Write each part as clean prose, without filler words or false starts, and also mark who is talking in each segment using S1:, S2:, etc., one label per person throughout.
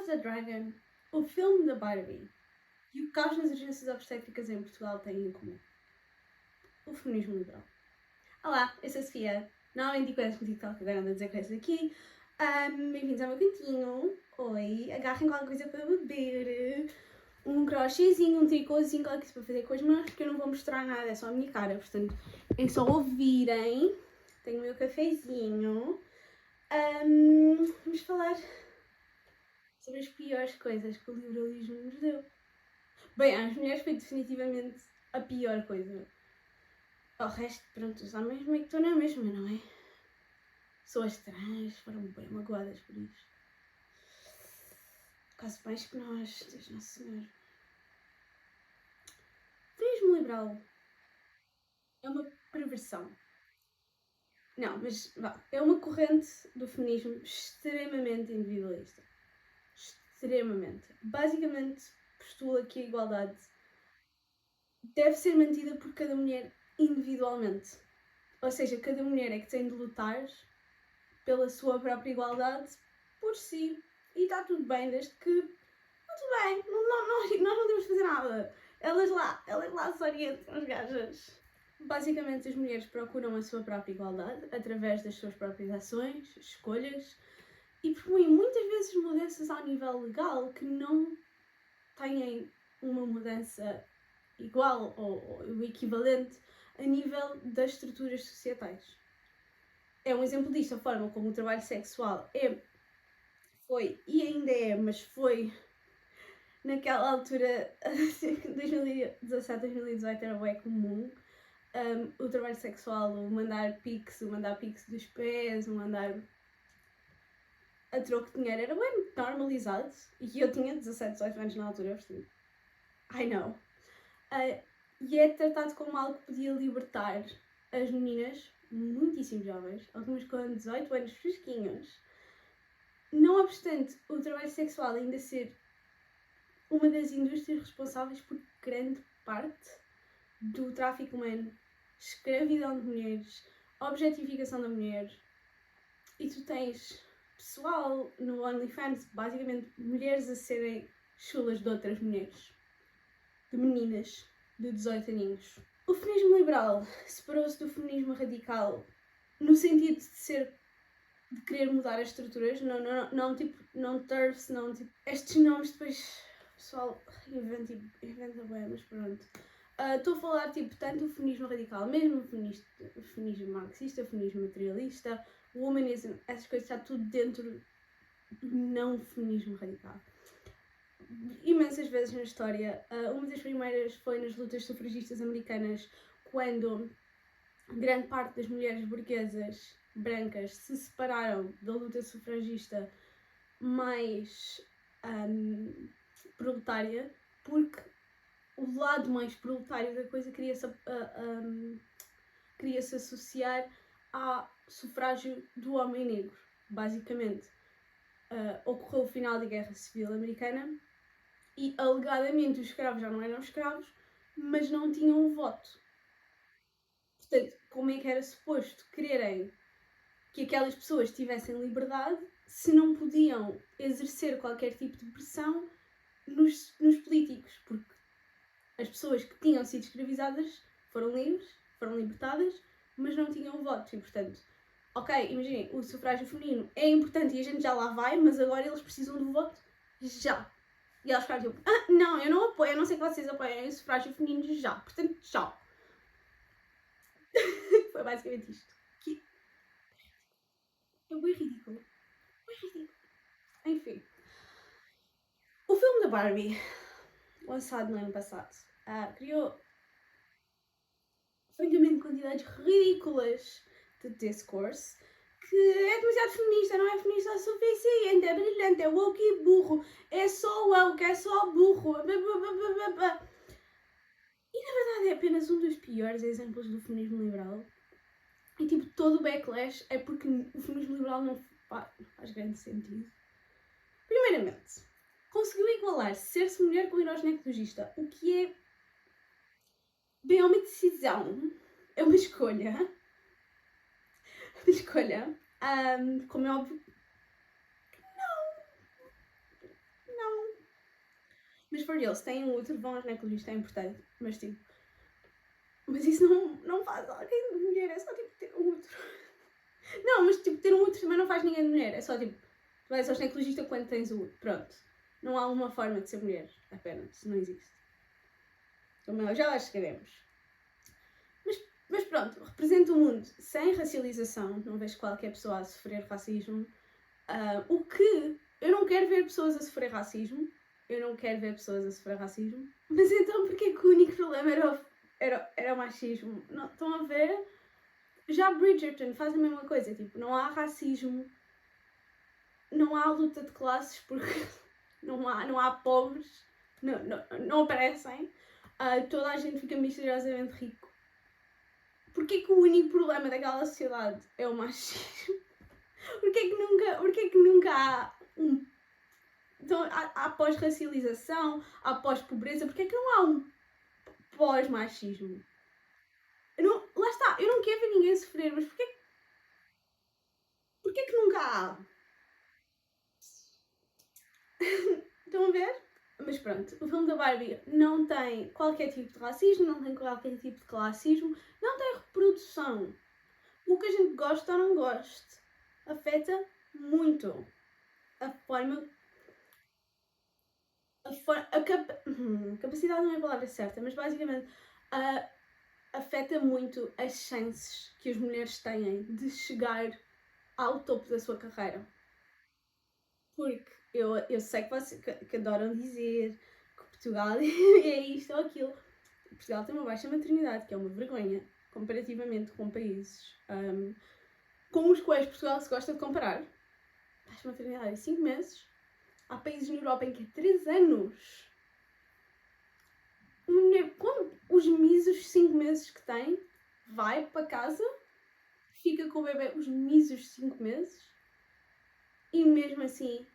S1: of the Dragon, o filme da Barbie e o que as urgências obstétricas em Portugal têm em comum? O feminismo liberal. Olá, eu sou a Sofia, novamente com esta musical que agora ando a dizer coisas aqui. Bem-vindos ao meu cantinho. Oi, agarrem qualquer coisa para beber. Um crochêzinho, um tricôzinho, qualquer coisa para fazer com as mãos, porque eu não vou mostrar nada, é só a minha cara. Portanto, é só ouvirem. Tenho o meu cafezinho. Vamos falar sobre as piores coisas que o liberalismo nos deu. Bem, às mulheres foi definitivamente a pior coisa. Ao resto, pronto, os homens meio que estão na mesma, não é? Pessoas trans foram bem magoadas por isso. Quase mais que nós, Deus Nosso Senhor. O feminismo liberal é uma perversão. Não, mas vá, é uma corrente do feminismo extremamente individualista. Extremamente. Basicamente postula que a igualdade deve ser mantida por cada mulher individualmente. Ou seja, cada mulher é que tem de lutar pela sua própria igualdade por si. E está tudo bem, desde que... Está tudo bem, nós não temos de fazer nada. Elas lá se orientam, as gajas. Basicamente, as mulheres procuram a sua própria igualdade através das suas próprias ações, escolhas, e propõem muitas vezes mudanças ao nível legal que não têm uma mudança igual ou o equivalente a nível das estruturas societais. É um exemplo disto, a forma como o trabalho sexual foi e ainda é, mas foi naquela altura, 2017, 2018, era bem comum. O trabalho sexual, o mandar pics dos pés, o mandar a troco de dinheiro, era bem normalizado. E eu tinha 17, 18 anos na altura, portanto, I know. E é tratado como algo que podia libertar as meninas, muitíssimo jovens, algumas com 18 anos fresquinhos. Não obstante o trabalho sexual ainda ser uma das indústrias responsáveis por grande parte do tráfico humano, escravidão de mulheres, objetificação da mulher, e tu tens pessoal no OnlyFans, basicamente mulheres a serem chulas de outras mulheres, de meninas de 18 aninhos. O feminismo liberal separou-se do feminismo radical no sentido de querer mudar as estruturas, não TERFs, não tipo, estes nomes depois o pessoal inventa bem, mas pronto. Estou a falar tipo tanto o feminismo radical, mesmo o feminismo marxista, o feminismo materialista, o womanism, essas coisas, está tudo dentro do não feminismo radical. Imensas vezes na história, uma das primeiras foi nas lutas sufragistas americanas, quando grande parte das mulheres burguesas brancas se separaram da luta sufragista mais proletária, porque o lado mais proletário da coisa queria-se associar ao sufrágio do homem negro, basicamente. Ocorreu o final da Guerra Civil Americana e, alegadamente, os escravos já não eram escravos, mas não tinham o voto. Portanto, como é que era suposto quererem que aquelas pessoas tivessem liberdade se não podiam exercer qualquer tipo de pressão nos políticos? Porque as pessoas que tinham sido escravizadas foram livres, foram libertadas, mas não tinham voto. E, portanto, ok, imaginem, o sufrágio feminino é importante e a gente já lá vai, mas agora eles precisam do voto já. E elas ficaram tipo, não, eu não apoio, a não ser que vocês apoiem o sufrágio feminino já. Portanto, tchau. Foi basicamente isto. Que é bem ridículo. Bem ridículo. Enfim. O filme da Barbie, lançado no ano passado, criou francamente quantidades ridículas de discourse, que é demasiado feminista, não é feminista o suficiente, é brilhante, é woke e burro, é só woke, é só burro. E na verdade é apenas um dos piores exemplos do feminismo liberal. E tipo, todo o backlash é porque o feminismo liberal não faz grande sentido. Primeiramente, conseguiu igualar ser-se mulher com o herói ginecologista, o que é bem uma decisão, é uma escolha. Como é óbvio, não. Mas for real, se têm um útero, vão ao ginecologista, é importante. Mas tipo. Mas isso não faz alguém de mulher, é só tipo ter um útero. Não, mas tipo, ter um útero também não faz ninguém de mulher. É só tipo, tu vais ao ginecologista quando tens o útero. Pronto. Não há uma forma de ser mulher, apenas. Não existe. Como já lá chegaremos. Mas pronto, representa um mundo sem racialização. Não vejo qualquer pessoa a sofrer racismo. O que eu não quero ver pessoas a sofrer racismo. Eu não quero ver pessoas a sofrer racismo. Mas então porquê que o único problema era o machismo? Não, estão a ver? Já Bridgerton faz a mesma coisa. Tipo, não há racismo. Não há luta de classes porque não há pobres. Não aparecem. Toda a gente fica misteriosamente rico. Porquê que o único problema daquela sociedade é o machismo? Porquê que nunca há um... Então, há pós-racialização, há pós-pobreza, porquê que não há um pós-machismo? Lá está, eu não quero ver ninguém sofrer, mas porquê que nunca há? Estão a ver? Mas pronto, o filme da Barbie não tem qualquer tipo de racismo, não tem qualquer tipo de classismo, não tem reprodução. O que a gente gosta ou não gosta afeta muito a forma. Capacidade não é a palavra certa, mas basicamente afeta muito as chances que as mulheres têm de chegar ao topo da sua carreira. Porque eu sei que vocês que adoram dizer que Portugal é isto ou aquilo. Portugal tem uma baixa maternidade, que é uma vergonha, comparativamente com países com os quais Portugal se gosta de comparar. Baixa maternidade em 5 meses. Há países na Europa em que é 3 anos. Uma mulher, com os míseros 5 meses que tem, vai para casa, fica com o bebê os míseros 5 meses e mesmo assim,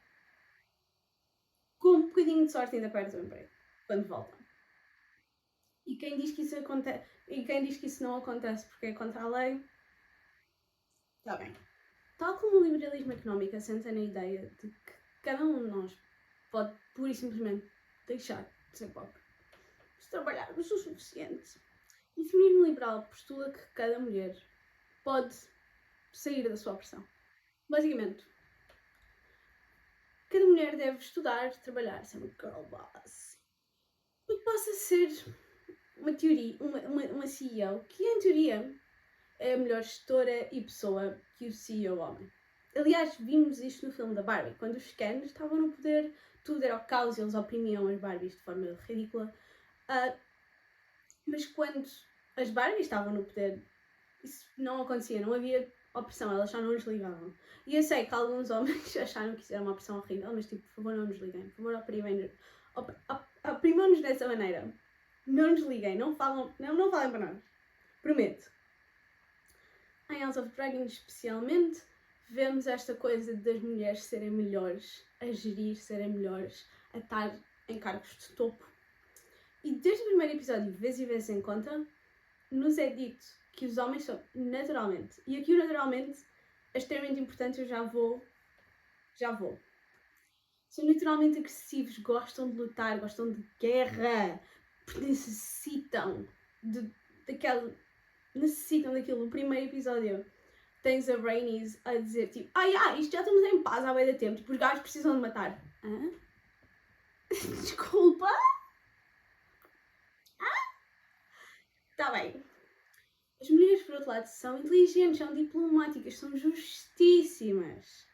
S1: com um bocadinho de sorte, ainda perde o emprego quando volta. E quem diz que isso acontece, e quem diz que isso não acontece porque é contra a lei, está bem. Tal como o liberalismo económico assenta na ideia de que cada um de nós pode pura e simplesmente deixar de ser pobre se trabalharmos o suficiente. O feminismo liberal postula que cada mulher pode sair da sua opressão. Basicamente, cada mulher deve estudar, trabalhar, ser uma girl boss. Para que possa ser uma teoria, uma CEO que, em teoria, é a melhor gestora e pessoa que o CEO homem. Aliás, vimos isto no filme da Barbie, quando os Kens estavam no poder, tudo era o caos e eles oprimiam as Barbies de forma ridícula. Mas quando as Barbies estavam no poder, isso não acontecia, não havia opressão, elas só não nos ligavam. E eu sei que alguns homens acharam que isso era uma opressão horrível, mas tipo, por favor não nos liguem, por favor oprimam-nos dessa maneira. Não nos liguem, não falem para nós. Prometo. Em House of Dragons especialmente, vemos esta coisa das mulheres serem melhores a gerir, serem melhores a estar em cargos de topo. E desde o primeiro episódio, vezes em conta, nos é dito que os homens são naturalmente, e aqui o naturalmente é extremamente importante, eu já vou. São naturalmente agressivos, gostam de lutar, gostam de guerra, porque necessitam daquilo. No primeiro episódio tens a Rhaenys a dizer tipo, isto já estamos em paz há bem de tempo, tipo, os gajos precisam de matar. Hã? Desculpa? Está bem. As mulheres, por outro lado, são inteligentes, são diplomáticas, são justíssimas.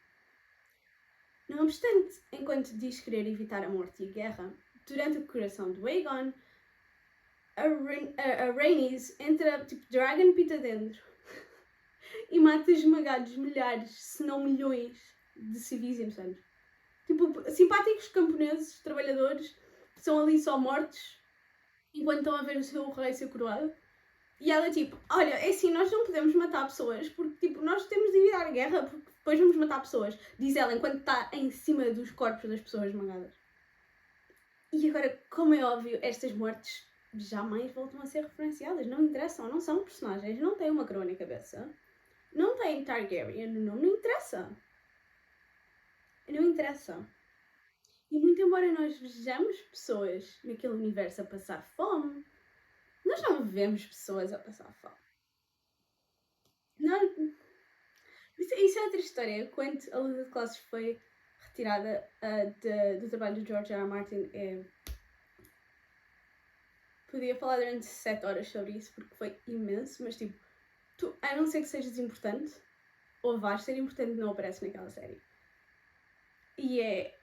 S1: Não obstante, enquanto diz querer evitar a morte e a guerra, durante a coração do Aegon, a Rhaenys entra tipo Dragon Pit dentro e mata esmagados milhares, se não milhões, de civis inocentes. Tipo, simpáticos camponeses, trabalhadores, que são ali só mortos enquanto estão a ver o seu rei ser coroado. E ela tipo, olha, é assim, nós não podemos matar pessoas porque tipo, nós temos de evitar a guerra porque depois vamos matar pessoas. Diz ela enquanto está em cima dos corpos das pessoas esmagadas. E agora, como é óbvio, estas mortes jamais voltam a ser referenciadas. Não interessam, não são personagens, não têm uma coroa na cabeça. Não têm Targaryen no nome, não interessa. Não interessa. E muito embora nós vejamos pessoas naquele universo a passar fome, nós não vemos pessoas a passar fome. Não, isso é outra história. Quando a luta de classes foi retirada do trabalho de George R. R. Martin, podia falar durante 7 horas sobre isso, porque foi imenso, mas tipo, tu, a não ser que sejas importante, ou vais ser importante, não aparece naquela série. E é...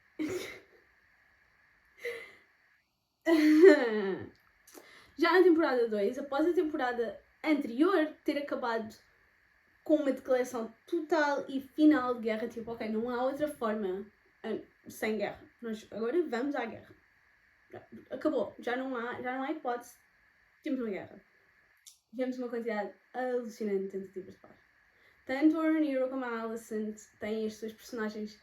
S1: Já na temporada 2, após a temporada anterior ter acabado com uma declaração total e final de guerra, tipo, ok, não há outra forma sem guerra. Nós agora vamos à guerra. Acabou. Já não há hipótese. Temos uma guerra. Vemos uma quantidade alucinante de tentativas de paz. Tanto a Rhaenyra como a Alicent têm as suas personagens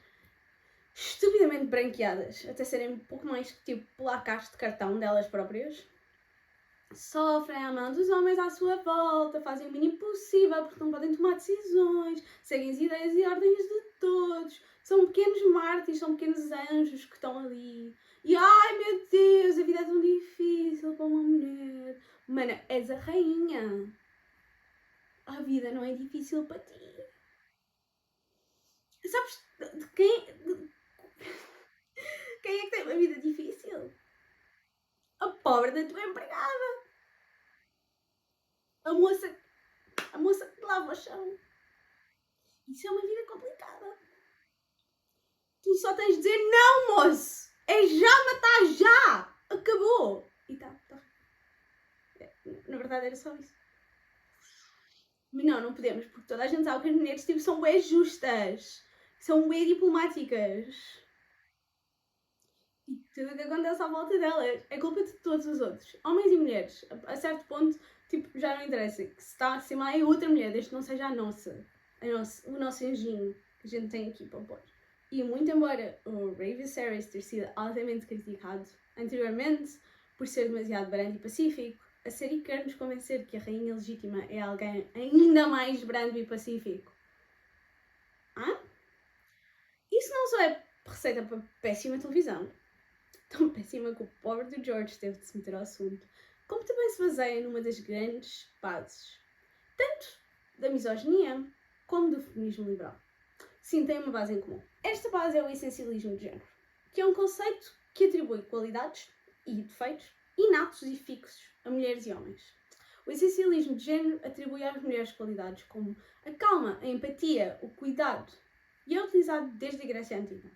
S1: estupidamente branqueadas, até serem um pouco mais tipo placas de cartão delas próprias. Sofrem à mão dos homens à sua volta, fazem o mínimo possível porque não podem tomar decisões, seguem as ideias e ordens de todos. São pequenos mártires, são pequenos anjos que estão ali. E ai meu Deus, a vida é tão difícil para uma mulher. Mana, és a rainha. A vida não é difícil para ti. Sabes de quem é que tem uma vida difícil? A pobre da tua empregada. A moça que lava o chão. Isso é uma vida complicada. Tu só tens de dizer não, moço! É já matar já! Acabou! E tá. Na verdade era só isso. Mas não podemos, porque toda a gente sabe que as mulheres tipo, são bem justas. São bem diplomáticas. E tudo o que acontece à volta delas é culpa de todos os outros. Homens e mulheres. A certo ponto, tipo, já não interessa. Que se está acima é outra mulher, desde que não seja a nossa. O nosso anjinho que a gente tem aqui para pôr. E muito embora o Rey Viserys ter sido altamente criticado anteriormente por ser demasiado brando e pacífico, a série quer nos convencer que a rainha legítima é alguém ainda mais brando e pacífico. Isso não só é receita para péssima televisão, tão péssima que o pobre do George teve de se meter ao assunto, como também se baseia numa das grandes bases, tanto da misoginia como do feminismo liberal. Sim, tem uma base em comum. Esta base é o essencialismo de género, que é um conceito que atribui qualidades e defeitos inatos e fixos a mulheres e homens. O essencialismo de género atribui às mulheres qualidades como a calma, a empatia, o cuidado, e é utilizado desde a Grécia Antiga.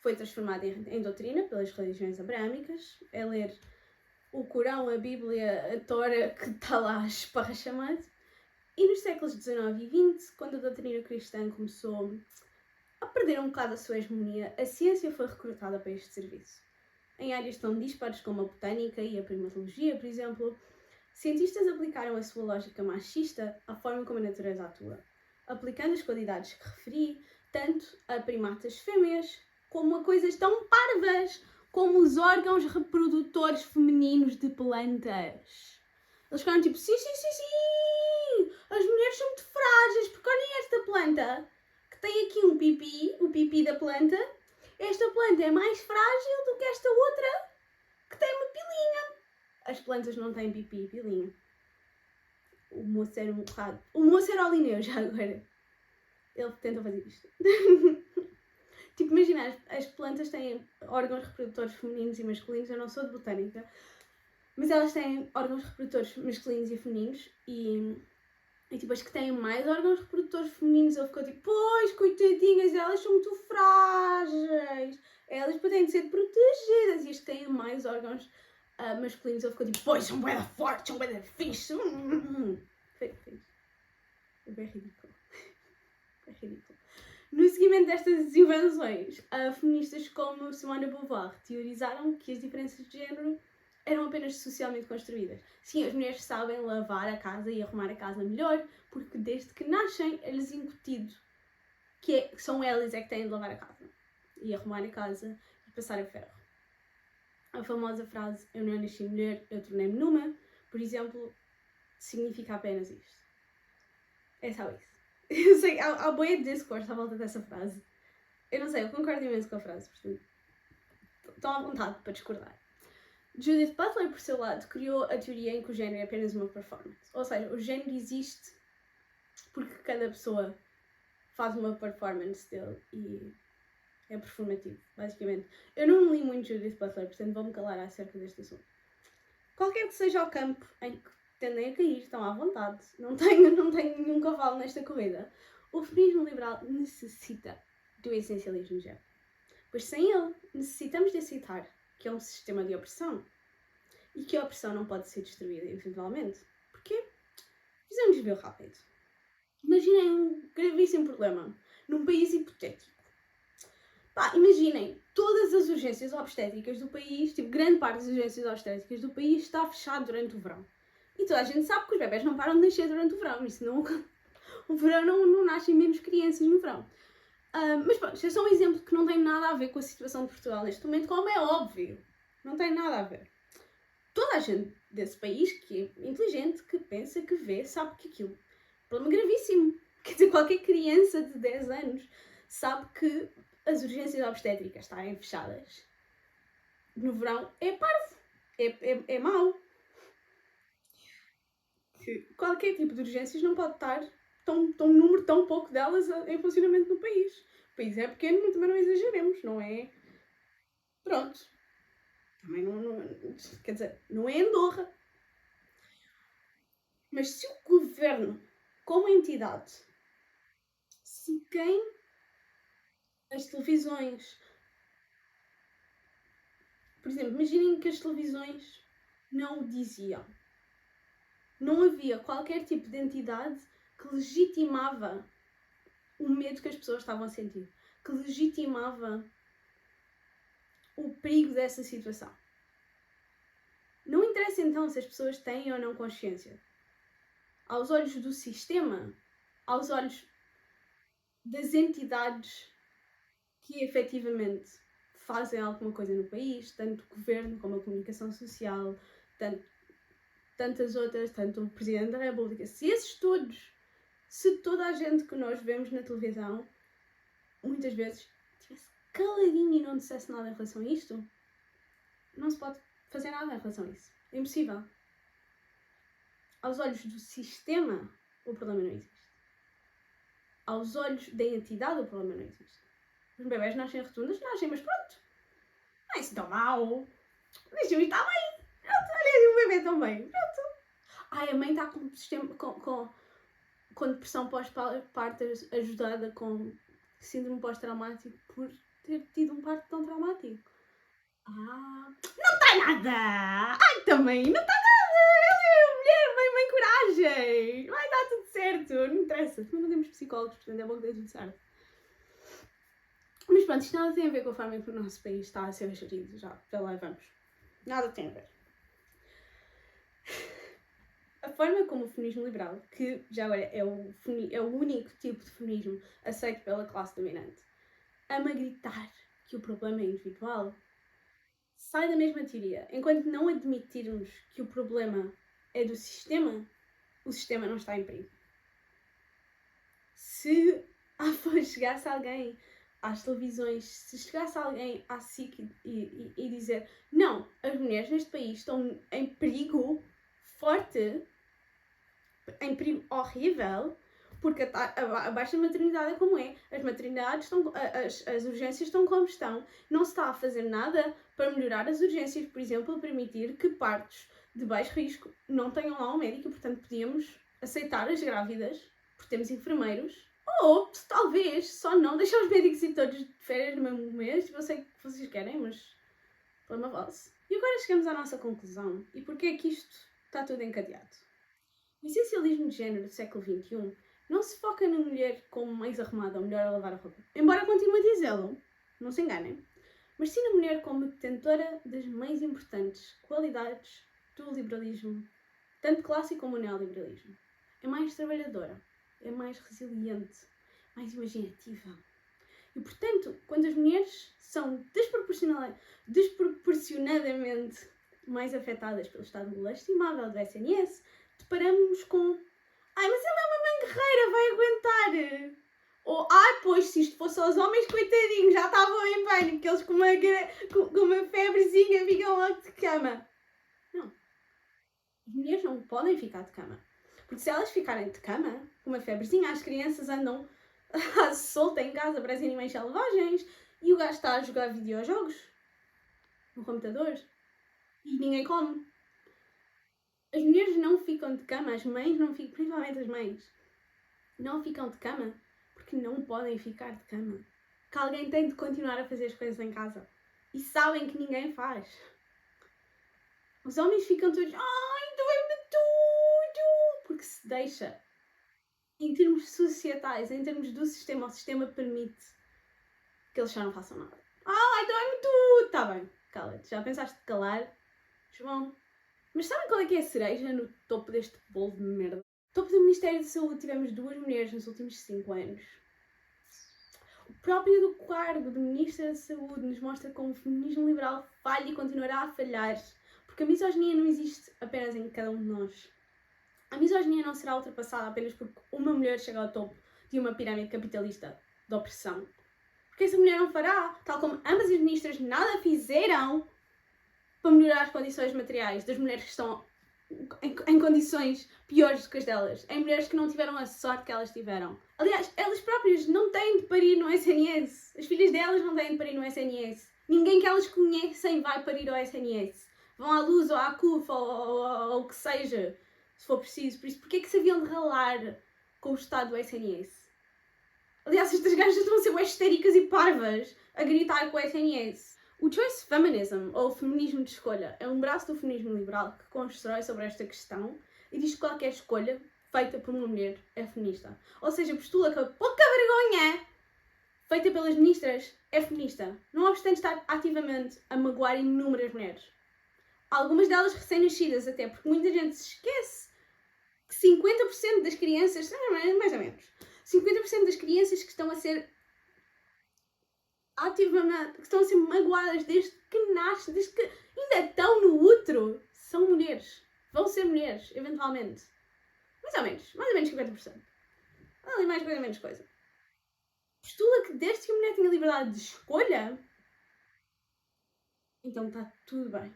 S1: Foi transformado em doutrina pelas religiões abraâmicas, é ler o Corão, a Bíblia, a Tora, que está lá esparrachamado. E nos séculos XIX e XX, quando a doutrina cristã começou a perder um bocado a sua hegemonia, a ciência foi recrutada para este serviço. Em áreas tão dispares como a botânica e a primatologia, por exemplo, cientistas aplicaram a sua lógica machista à forma como a natureza atua, aplicando as qualidades que referi tanto a primatas fêmeas como a coisas tão parvas como os órgãos reprodutores femininos de plantas. Eles ficaram tipo, sim, as mulheres são muito frágeis, porque olhem esta planta, que tem aqui um pipi, o pipi da planta, esta planta é mais frágil do que esta outra, que tem uma pilinha. As plantas não têm pipi e pilinha. O moço era um bocado... O moço era o Lineu, já agora. Ele tenta fazer isto. Tipo, imagina, as plantas têm órgãos reprodutores femininos e masculinos. Eu não sou de botânica, mas elas têm órgãos reprodutores masculinos e femininos. E tipo, as que têm mais órgãos reprodutores femininos, ele ficou tipo, pois, coitadinhas, elas são muito frágeis. Elas podem ser protegidas. E as que têm mais órgãos masculinos, ele ficou tipo, pois, são bué da fortes, são bué da fixe. Foi bem ridículo. É ridículo. No seguimento destas invenções, feministas como Simone de Beauvoir teorizaram que as diferenças de género eram apenas socialmente construídas. Sim, as mulheres sabem lavar a casa e arrumar a casa melhor, porque desde que nascem é-lhes incutido que são elas é que têm de lavar a casa e arrumar a casa e passar a ferro. A famosa frase, eu não nasci mulher, eu tornei-me numa, por exemplo, significa apenas isto. É só isso. Eu sei, há boia de discurso à volta dessa frase. Eu não sei, eu concordo imenso com a frase, portanto, estão à vontade para discordar. Judith Butler, por seu lado, criou a teoria em que o género é apenas uma performance. Ou seja, o género existe porque cada pessoa faz uma performance dele e é performativo, basicamente. Eu não li muito Judith Butler, portanto vou-me calar acerca deste assunto. Qualquer que seja o campo em que tendem a cair, estão à vontade. Não tenho nenhum cavalo nesta corrida. O feminismo liberal necessita do essencialismo de género. Pois sem ele, necessitamos de aceitar que é um sistema de opressão e que a opressão não pode ser destruída individualmente. Porquê? Fizemos um desvio rápido. Imaginem um gravíssimo problema num país hipotético. Imaginem, todas as urgências obstétricas do país, tipo, grande parte das urgências obstétricas do país está fechado durante o verão. E toda a gente sabe que os bebés não param de nascer durante o verão, isso não... O verão não nascem menos crianças no verão. Mas pronto, isto é só um exemplo que não tem nada a ver com a situação de Portugal neste momento, como é óbvio. Não tem nada a ver. Toda a gente desse país que é inteligente, que pensa, que vê, sabe que aquilo é um problema gravíssimo. Quer dizer, qualquer criança de 10 anos sabe que as urgências obstétricas estarem fechadas no verão é parvo. É mau. Que qualquer tipo de urgências não pode estar um número tão pouco delas em funcionamento no país. O país é pequeno, mas também não exageremos, não é? Pronto. Também não quer dizer, não é Andorra. Mas se o governo, como entidade, se quem as televisões... Por exemplo, imaginem que as televisões não o diziam. Não havia qualquer tipo de entidade que legitimava o medo que as pessoas estavam a sentir, que legitimava o perigo dessa situação. Não interessa então se as pessoas têm ou não consciência. Aos olhos do sistema, aos olhos das entidades que efetivamente fazem alguma coisa no país, tanto o governo como a comunicação social, tantas outras, tanto o Presidente da República, se toda a gente que nós vemos na televisão, muitas vezes, estivesse caladinho e não dissesse nada em relação a isto, não se pode fazer nada em relação a isso. É impossível. Aos olhos do sistema, o problema não existe. Aos olhos da entidade, o problema não existe. Os bebés nascem rotundas, nascem, mas pronto. Não é isso tão mau. Deixa-me estar bem. Pronto, olha, o bebê também. Pronto. A mãe está com sistema, com depressão pós-parto ajudada com síndrome pós-traumático por ter tido um parto tão traumático. Não está nada! Ai, também, não está nada! Ela é mulher, bem coragem! Vai dar tudo certo, não interessa. Também não temos psicólogos, portanto é bom que dê tudo certo. Mas pronto, isto nada tem a ver com a forma em que o nosso país está a ser gerido, já lá vamos. Nada tem a ver. A forma como o feminismo liberal, que já agora é o único tipo de feminismo aceito pela classe dominante, ama gritar que o problema é individual, sai da mesma teoria. Enquanto não admitirmos que o problema é do sistema, o sistema não está em perigo. Se chegasse alguém às televisões, se chegasse alguém à SIC e dizer não, as mulheres neste país estão em perigo forte, em perigo horrível, porque a baixa maternidade é como é, as maternidades estão, as urgências estão como estão, não se está a fazer nada para melhorar as urgências, por exemplo, permitir que partos de baixo risco não tenham lá um médico, portanto podíamos aceitar as grávidas, porque temos enfermeiros, ou talvez só não deixar os médicos ir todos de férias no mesmo mês, eu sei que vocês querem, mas problema vosso. E agora chegamos à nossa conclusão, e porquê é que isto está tudo encadeado? O essencialismo de género do século XXI não se foca na mulher como mais arrumada ou melhor a lavar a roupa, embora continue a dizê-lo, não se enganem, mas sim na mulher como detentora das mais importantes qualidades do liberalismo, tanto clássico como o neoliberalismo. É mais trabalhadora, é mais resiliente, mais imaginativa. E, portanto, quando as mulheres são desproporcionadamente mais afetadas pelo estado lastimável do SNS, deparamos com mas ela é uma mãe guerreira, vai aguentar! Ou, pois, se isto fosse aos homens, coitadinhos, já estavam em pânico, que eles com uma febrezinha ficam logo de cama. Não. As mulheres não podem ficar de cama. Porque se elas ficarem de cama, com uma febrezinha, as crianças andam solta em casa, parecem animais selvagens, e o gajo está a jogar videojogos no computador e ninguém come. As mulheres não ficam de cama, as mães não ficam, principalmente as mães, não ficam de cama porque não podem ficar de cama. Que alguém tem de continuar a fazer as coisas em casa. E sabem que ninguém faz. Os homens ficam todos, dói-me tudo, porque se deixa. Em termos societais, em termos do sistema, o sistema permite que eles já não façam nada. Dói-me tudo! Tá bem, cala-te. Já pensaste de calar? João. Mas sabem qual é que é a cereja no topo deste bolo de merda? No topo do Ministério da Saúde tivemos 2 mulheres nos últimos 5 anos. O próprio do cargo de Ministra da Saúde nos mostra como o feminismo liberal falha e continuará a falhar. Porque a misoginia não existe apenas em cada um de nós. A misoginia não será ultrapassada apenas porque uma mulher chega ao topo de uma pirâmide capitalista de opressão. Porque essa mulher não fará, tal como ambas as ministras nada fizeram para melhorar as condições materiais das mulheres que estão em condições piores do que as delas. Em mulheres que não tiveram a sorte que elas tiveram. Aliás, elas próprias não têm de parir no SNS. As filhas delas não têm de parir no SNS. Ninguém que elas conhecem vai parir ao SNS. Vão à Luz ou à CUF ou o que seja, se for preciso. Por isso, porquê é que se haviam de ralar com o estado do SNS? Aliás, estas gajas estão a ser histéricas e parvas a gritar com o SNS. O choice feminism, ou feminismo de escolha, é um braço do feminismo liberal que constrói sobre esta questão e diz que qualquer escolha feita por uma mulher é feminista. Ou seja, postula que a pouca vergonha feita pelas ministras é feminista, não obstante estar ativamente a magoar inúmeras mulheres. Algumas delas recém-nascidas até, porque muita gente se esquece que 50% das crianças, mais ou menos, 50% das crianças que estão a ser ativamente, que estão a ser magoadas desde que nascem, desde que ainda estão no útero, são mulheres. Vão ser mulheres, eventualmente. Mais ou menos 50%. Ali mais coisa, menos coisa. Postula que desde que a mulher tenha liberdade de escolha, então está tudo bem.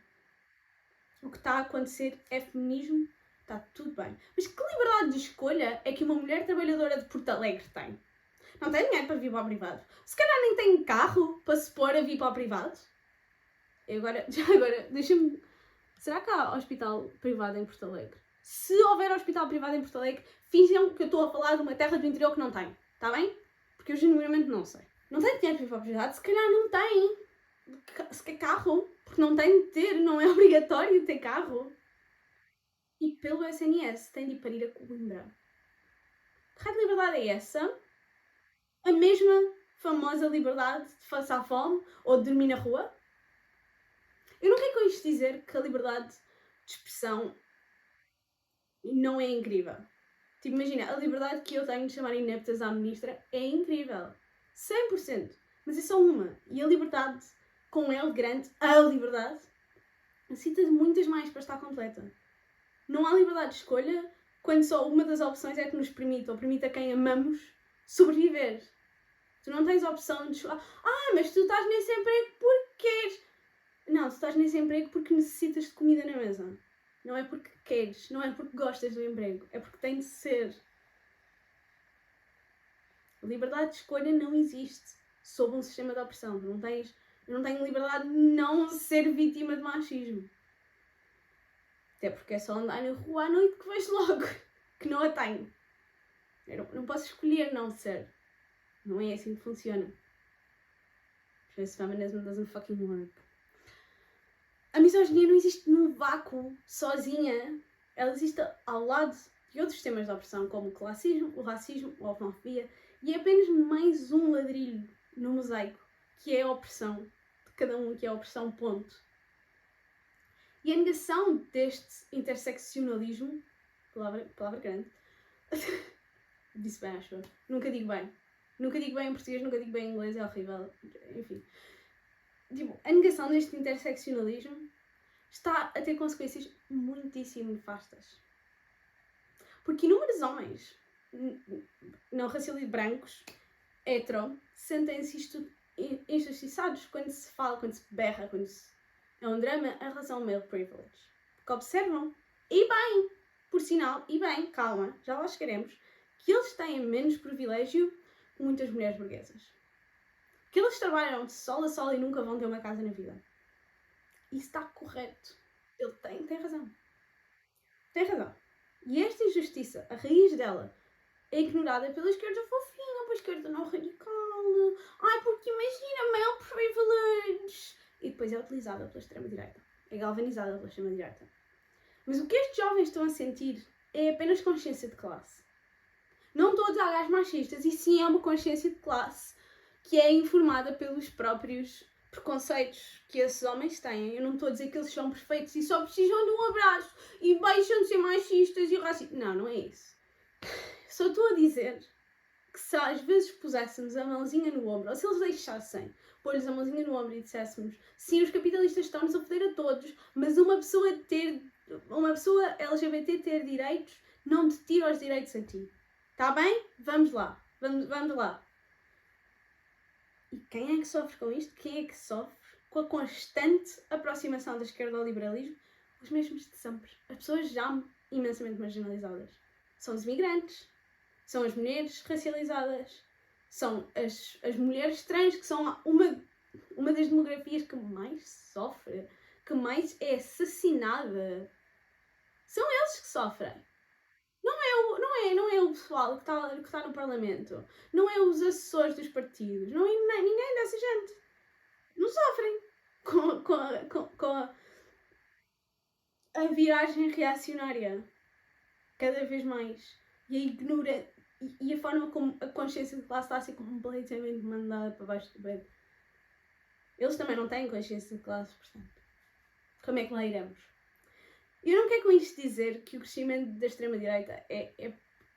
S1: O que está a acontecer é feminismo, está tudo bem. Mas que liberdade de escolha é que uma mulher trabalhadora de Porto Alegre tem? Não tem dinheiro para vir para o privado. Se calhar nem tem carro para se pôr a vir para o privado. E agora, deixa-me... Será que há hospital privado em Porto Alegre? Se houver hospital privado em Porto Alegre, finjam que eu estou a falar de uma terra do interior que não tem. Está bem? Porque eu genuinamente não sei. Não tem dinheiro para vir para o privado? Se calhar não tem. Se quer carro. Porque não tem de ter. Não é obrigatório ter carro. E pelo SNS tem de ir para ir a Coimbra. Que raio de liberdade é essa? A mesma famosa liberdade de passar fome ou de dormir na rua? Eu não quero com isto dizer que a liberdade de expressão não é incrível. Tipo, imagina, a liberdade que eu tenho de chamar ineptas à ministra é incrível. 100%. Mas é só uma. E a liberdade, com L grande, a liberdade, necessita de muitas mais para estar completa. Não há liberdade de escolha quando só uma das opções é que nos permite, ou permite a quem amamos, sobreviver. Tu não tens a opção de escolher. Mas tu estás nesse emprego porque queres. Não, tu estás nesse emprego porque necessitas de comida na mesa. Não é porque queres, não é porque gostas do emprego, é porque tem de ser. Liberdade de escolha não existe sob um sistema de opressão. Eu não tenho liberdade de não ser vítima de machismo. Até porque é só andar na rua à noite que vejo logo que não a tenho. Eu não posso escolher não ser. Não é assim que funciona. Esse feminism doesn't fucking work. A misoginia não existe num vácuo, sozinha. Ela existe ao lado de outros sistemas de opressão, como o classismo, o racismo, a homofobia, e é apenas mais um ladrilho no mosaico, que é a opressão de cada um, que é a opressão ponto. E a negação deste interseccionalismo, palavra grande, disse bem, acho eu, nunca digo bem em português, nunca digo bem em inglês, é horrível, enfim. Tipo, a negação deste interseccionalismo está a ter consequências muitíssimo nefastas. Porque inúmeros homens não racializados brancos hetero sentem-se injustiçados quando se fala, quando se berra, quando se... é um drama em relação ao male privilege. Porque observam, e bem, por sinal, e bem, calma, já lá chegaremos, que eles têm menos privilégio que muitas mulheres burguesas. Que eles trabalham de sol a sol e nunca vão ter uma casa na vida. Isso está correto. Ele tem razão. Tem razão. E esta injustiça, a raiz dela, é ignorada pela esquerda fofinha, pela esquerda não radical. Ai, porque imagina, male privilege. E depois é utilizada pela extrema-direita. É galvanizada pela extrema-direita. Mas o que estes jovens estão a sentir é apenas consciência de classe. Não estou a dizer gajos machistas, e sim é uma consciência de classe que é informada pelos próprios preconceitos que esses homens têm. Eu não estou a dizer que eles são perfeitos e só precisam de um abraço e deixam de ser machistas e racistas. Não, não é isso. Só estou a dizer que se às vezes puséssemos a mãozinha no ombro, ou se eles deixassem pôr-lhes a mãozinha no ombro e disséssemos sim, os capitalistas estão-nos a foder a todos, mas uma pessoa LGBT ter direitos não te tira os direitos a ti. Está bem? Vamos lá. Vamos lá. E quem é que sofre com isto? Quem é que sofre com a constante aproximação da esquerda ao liberalismo? Os mesmos de sempre. As pessoas já imensamente marginalizadas. São os imigrantes, são as mulheres racializadas, são as mulheres trans, que são uma das demografias que mais sofre, que mais é assassinada. São eles que sofrem. Não é o pessoal que está no Parlamento. Não é os assessores dos partidos. Não é ninguém dessa gente. Não sofrem com a viragem reacionária. Cada vez mais. E a forma como a consciência de classe está a ser completamente mandada para baixo do bed. Eles também não têm consciência de classe, portanto. Como é que lá iremos? Eu não quero com isto dizer que o crescimento da extrema-direita é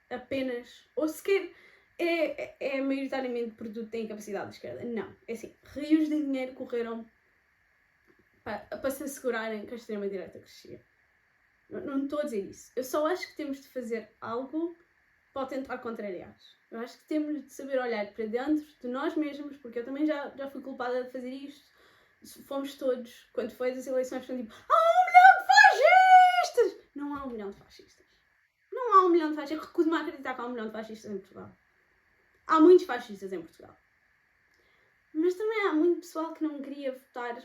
S1: apenas, ou sequer é maioritariamente produto da incapacidade da esquerda. Não. É assim, rios de dinheiro correram para se assegurarem que a extrema-direita crescia. Não estou a dizer isso. Eu só acho que temos de fazer algo para tentar contrariar. Eu acho que temos de saber olhar para dentro de nós mesmos, porque eu também já fui culpada de fazer isto. Fomos todos, quando foi das eleições, foi tipo, não há 1 milhão de fascistas. Não há 1 milhão de fascistas. Eu recuso-me a acreditar que há 1 milhão de fascistas em Portugal. Há muitos fascistas em Portugal. Mas também há muito pessoal que não queria votar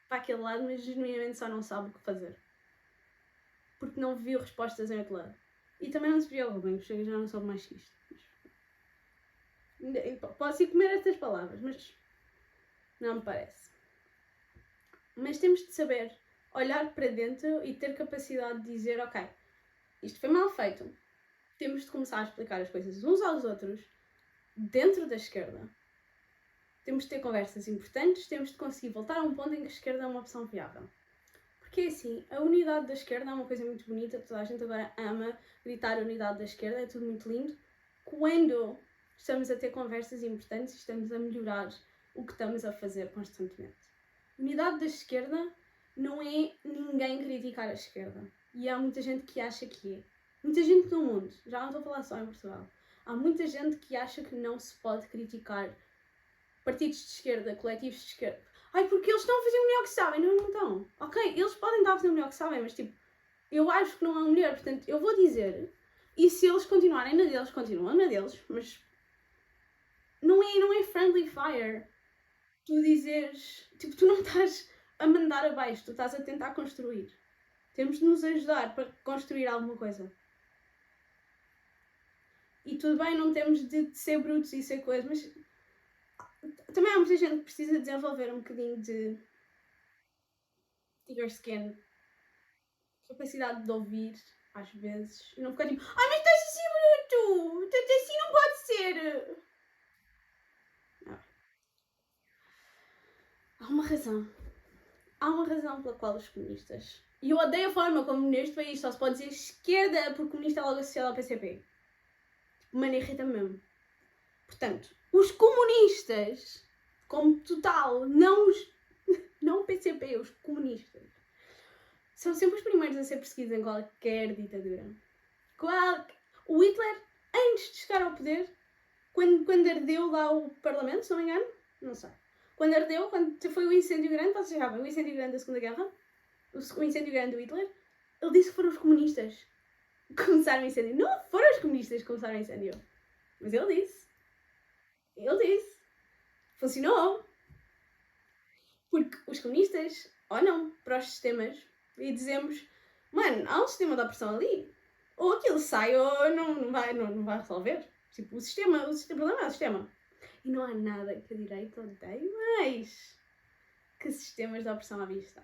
S1: para aquele lado, mas genuinamente só não sabe o que fazer. Porque não viu respostas em outro lado. E também não se preocupem, porque eu já não sou machista. Posso ir comer estas palavras, mas não me parece. Mas temos de saber olhar para dentro e ter capacidade de dizer, ok, isto foi mal feito. Temos de começar a explicar as coisas uns aos outros dentro da esquerda. Temos de ter conversas importantes, temos de conseguir voltar a um ponto em que a esquerda é uma opção viável. Porque é assim, a unidade da esquerda é uma coisa muito bonita, toda a gente agora ama gritar a unidade da esquerda, é tudo muito lindo. Quando estamos a ter conversas importantes e estamos a melhorar o que estamos a fazer constantemente. Unidade da esquerda não é ninguém criticar a esquerda. E há muita gente que acha que é. Muita gente no mundo, já não estou a falar só em Portugal. Há muita gente que acha que não se pode criticar partidos de esquerda, coletivos de esquerda. Ai, porque eles estão a fazer o melhor que sabem. Não estão. Ok, eles podem estar a fazer o melhor que sabem, mas tipo, eu acho que não há melhor. Portanto, eu vou dizer, e se eles continuarem na deles, continuam na deles, mas não é friendly fire. Tu dizeres, tipo, tu não estás a mandar abaixo, tu estás a tentar construir. Temos de nos ajudar para construir alguma coisa. E tudo bem, não temos de ser brutos e ser coisas, mas também há muita gente que precisa desenvolver um bocadinho de thicker skin, capacidade de ouvir, às vezes, e não ficar tipo, ai, mas estás a ser bruto, assim não pode ser. Não. Há uma razão pela qual os comunistas, e eu odeio a forma como neste país só se pode dizer esquerda porque comunista é logo associado ao PCP. Mano, irrita-me mesmo. Portanto, os comunistas, como total, não o PCP, os comunistas, são sempre os primeiros a ser perseguidos em qualquer ditadura. O Hitler, antes de chegar ao poder, Quando ardeu lá o Parlamento, se não me engano, não sei. Quando ardeu, quando foi o incêndio grande, vocês sabem, o incêndio grande da Segunda Guerra, o incêndio grande do Hitler, ele disse que foram os comunistas que começaram o incêndio. Não foram os comunistas que começaram o incêndio. Mas ele disse. Ele disse. Funcionou. Porque os comunistas olham para os sistemas e dizemos, mano, há um sistema de opressão ali. Ou aquilo sai ou não vai resolver. Tipo, o problema é o sistema. E não há nada que a direita odeie mais que sistemas de opressão à vista.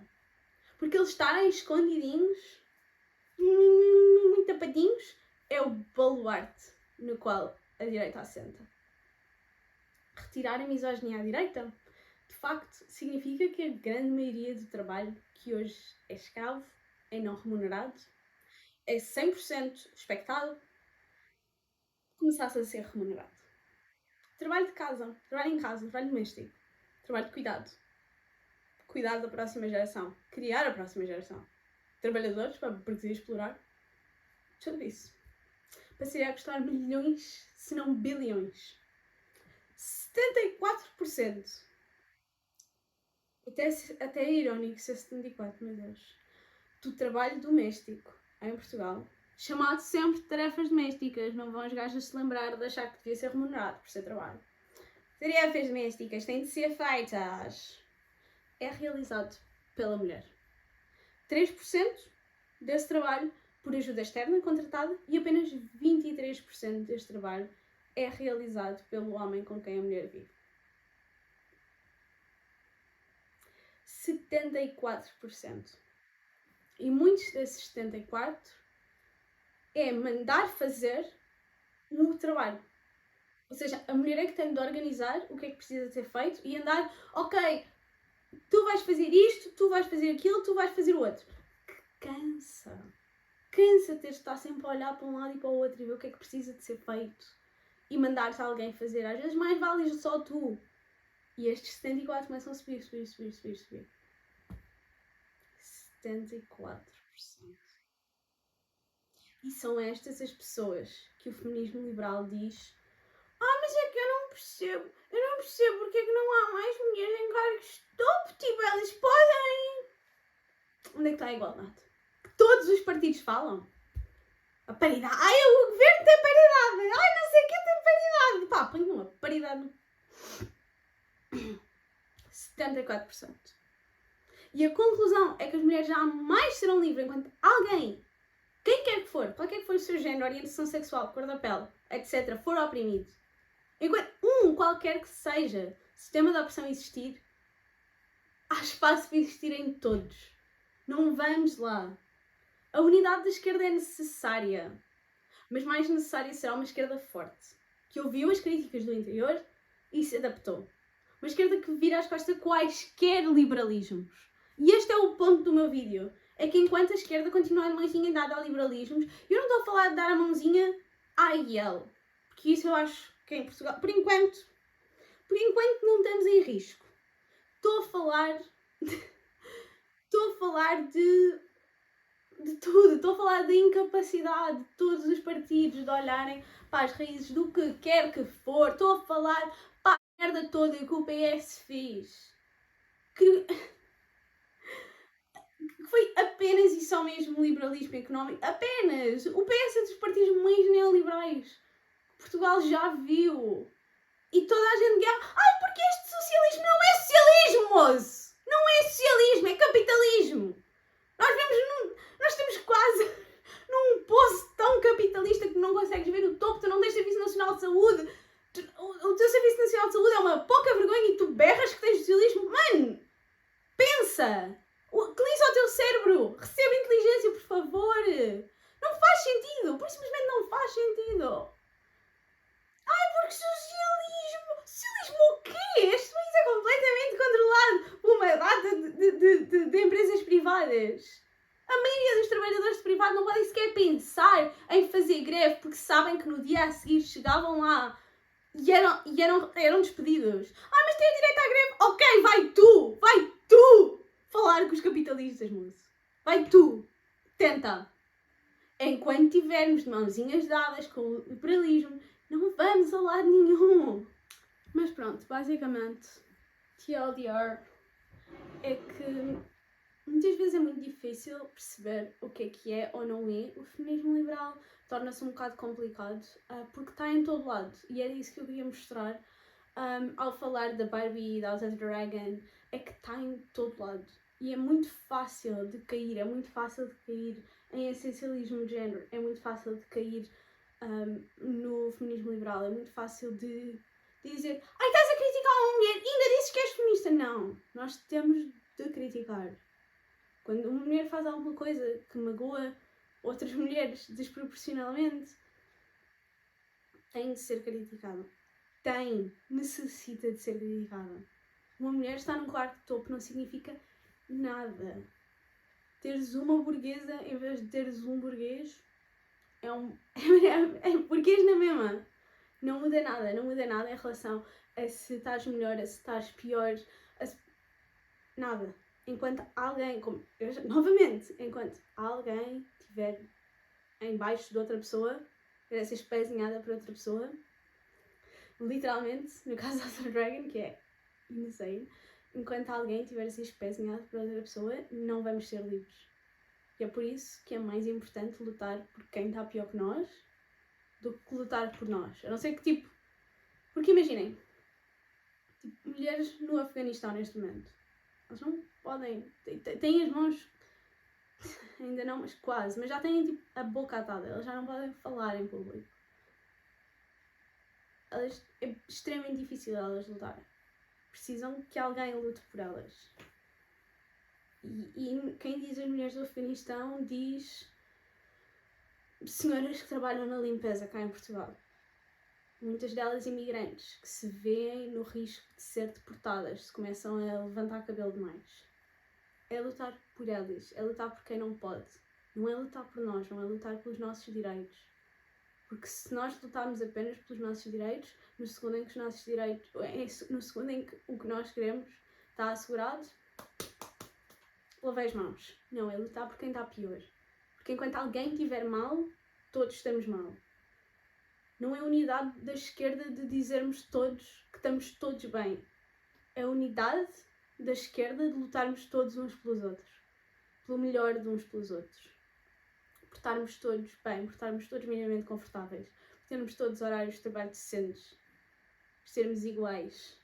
S1: Porque eles estarem escondidinhos, muito tapadinhos, é o baluarte no qual a direita assenta. Retirar a misoginia à direita, de facto, significa que a grande maioria do trabalho que hoje é escravo, é não remunerado, é 100% expectado, começasse a ser remunerado. Trabalho de casa, trabalho em casa, trabalho doméstico, trabalho de cuidado. Cuidar da próxima geração, criar a próxima geração. Trabalhadores para produzir e explorar. Tudo isso. Passaria a custar milhões, se não bilhões. 74%. Até é irónico ser 74%, meu Deus. Do trabalho doméstico em Portugal, chamado sempre de tarefas domésticas, não vão os gajos se lembrar de achar que devia ser remunerado por ser trabalho. Tarefas domésticas têm de ser feitas. É realizado pela mulher. 3% desse trabalho por ajuda externa contratada e apenas 23% deste trabalho é realizado pelo homem com quem a mulher vive. 74%. E muitos desses 74% é mandar fazer o trabalho. Ou seja, a mulher é que tem de organizar o que é que precisa ser feito e andar, ok, tu vais fazer isto, tu vais fazer aquilo, tu vais fazer o outro. Que cansa. Cansa ter de estar sempre a olhar para um lado e para o outro e ver o que é que precisa de ser feito. E mandar-te alguém fazer. Às vezes mais vale só tu. E estes 74 começam a subir. 74%. E são estas as pessoas que o feminismo liberal diz: mas é que eu não percebo porque é que não há mais mulheres em cargos top, tipo, elas podem. Onde é que está a igualdade? Que todos os partidos falam. A paridade. O governo tem paridade. Não sei o que tem paridade. Pá, põe uma paridade. 74%. E a conclusão é que as mulheres jamais serão livres enquanto alguém, quem quer que for, qualquer que for o seu género, orientação sexual, cor da pele, etc., for oprimido. Enquanto qualquer que seja, sistema de opressão existir, há espaço para existir em todos. Não vamos lá. A unidade da esquerda é necessária. Mas mais necessária será uma esquerda forte, que ouviu as críticas do interior e se adaptou. Uma esquerda que vira as costas a quaisquer liberalismos. E este é o ponto do meu vídeo. É que enquanto a esquerda continuar de mãozinha dada a liberalismos, eu não estou a falar de dar a mãozinha à IEL. Porque isso eu acho que em Portugal, por enquanto não estamos em risco. Estou a falar de tudo. Estou a falar da incapacidade de todos os partidos de olharem para as raízes do que quer que for. Estou a falar para a merda toda que o PS fez. Que foi apenas e só mesmo liberalismo económico. Apenas! O PS é dos partidos mais neoliberais. Portugal já viu. E toda a gente diz: porque este socialismo não é socialismo, moço! Não é socialismo, é capitalismo! Nós estamos quase num poço tão capitalista que não consegues ver o topo, tu não tens Serviço Nacional de Saúde, o teu Serviço Nacional de Saúde é uma pouca vergonha e tu berras que tens socialismo. Mano, pensa! Utiliza o teu cérebro! Recebe inteligência, por favor! Não faz sentido! Por simplesmente não faz sentido! Porque socialismo o quê? Este país é completamente controlado por uma data de empresas privadas. A maioria dos trabalhadores de privado não podem sequer pensar em fazer greve porque sabem que no dia a seguir chegavam lá e eram despedidos. Mas têm direito à greve? Ok, vai tu falar com os capitalistas, moço. Vai tu. Tenta. Enquanto tivermos de mãozinhas dadas com o liberalismo Não vamos a lado nenhum. Mas pronto, basicamente, TLDR é que muitas vezes é muito difícil perceber o que é ou não é. O feminismo liberal torna-se um bocado complicado porque está em todo lado. E era isso que eu queria mostrar ao falar da Barbie e da House of the Dragon. É que está em todo lado. E é muito fácil de cair. É muito fácil de cair em essencialismo de género. É muito fácil de cair no feminismo liberal. É muito fácil de dizer: ai, estás a criticar uma mulher e ainda dizes que és feminista. Não. Nós temos de criticar. Quando uma mulher faz alguma coisa que magoa outras mulheres desproporcionalmente, tem de ser criticada. Necessita de ser criticada. Uma mulher estar num quarto de topo não significa nada. Teres uma burguesa em vez de teres um burguês é burguês na mesma. Não muda nada em relação a se estás melhor, a se estás pior, nada. Enquanto alguém, novamente, enquanto alguém estiver em baixo de outra pessoa, quer ser espezinhada por outra pessoa, literalmente, no caso da House of Dragon, que é insane, enquanto alguém estiver a ser espezinhado por outra pessoa, não vamos ser livres. E é por isso que é mais importante lutar por quem está pior que nós do que lutar por nós. A não ser que, porque imaginem, mulheres no Afeganistão neste momento, elas não podem, têm as mãos, ainda não, mas quase, mas já têm a boca atada, elas já não podem falar em público. É extremamente difícil elas lutarem. Precisam que alguém lute por elas. E quem diz as mulheres do Afeganistão diz senhoras que trabalham na limpeza cá em Portugal. Muitas delas imigrantes, que se veem no risco de ser deportadas se começam a levantar cabelo demais. É lutar por elas, é lutar por quem não pode. Não é lutar por nós, não é lutar pelos nossos direitos. Porque se nós lutarmos apenas pelos nossos direitos, no segundo em que os nossos direitos, no segundo em que o que nós queremos está assegurado, lavei as mãos. Não, é lutar por quem está pior. Porque enquanto alguém estiver mal, todos estamos mal. Não é a unidade da esquerda de dizermos todos que estamos todos bem. É a unidade da esquerda de lutarmos todos uns pelos outros. Pelo melhor de uns pelos outros. Por estarmos todos bem, por estarmos todos minimamente confortáveis. Por termos todos horários de trabalho decentes. Por sermos iguais.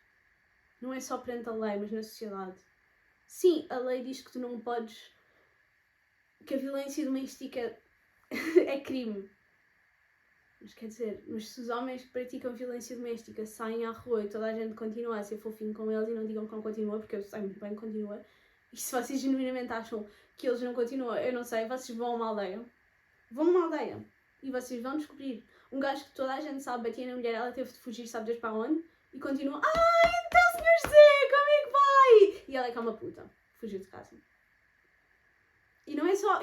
S1: Não é só perante a lei, mas na sociedade. Sim, a lei diz que tu não podes... que a violência doméstica é crime. Mas quer dizer, mas se os homens que praticam violência doméstica saem à rua e toda a gente continua a ser fofinho com eles e não digam que não continua, porque eu sei muito bem que continua, e se vocês genuinamente acham que eles não continuam, eu não sei, vocês vão a uma aldeia. Vão a uma aldeia. E vocês vão descobrir um gajo que toda a gente sabe batia na mulher, ela teve de fugir, sabe Deus para onde, e continua, então senhor José, como é que vai? E ela é que é uma puta, fugiu de casa. E não é só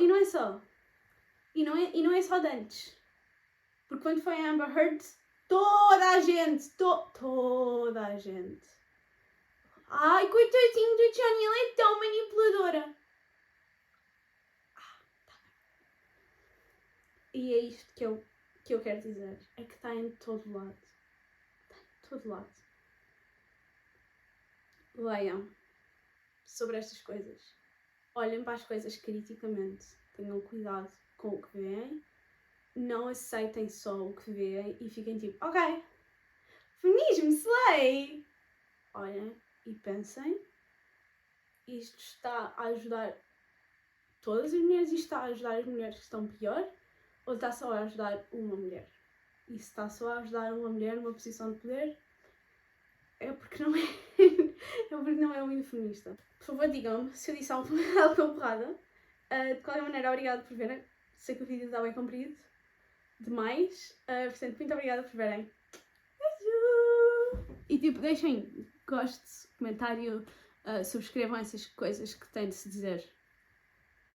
S1: de antes. Porque quando foi a Amber Heard, toda a gente. Ai, coitadinho do Johnny, ele é tão manipuladora. Tá bem. E é isto que eu quero dizer. É que está em todo lado. Está em todo lado. Leiam sobre estas coisas. Olhem para as coisas criticamente. Tenham cuidado com o que veem. Não aceitem só o que veem e fiquem tipo, ok, feminismo, slay! Olhem e pensem, isto está a ajudar todas as mulheres, isto está a ajudar as mulheres que estão pior, ou está só a ajudar uma mulher? E se está só a ajudar uma mulher numa posição de poder, é porque não é muito feminista. Por favor, digam-me se eu disse algo com porrada. De qualquer maneira, obrigada por verem. Sei que o vídeo está bem comprido. Demais. Portanto, muito obrigada por verem. Beijo! E deixem gosto, comentário, subscrevam essas coisas que têm de se dizer.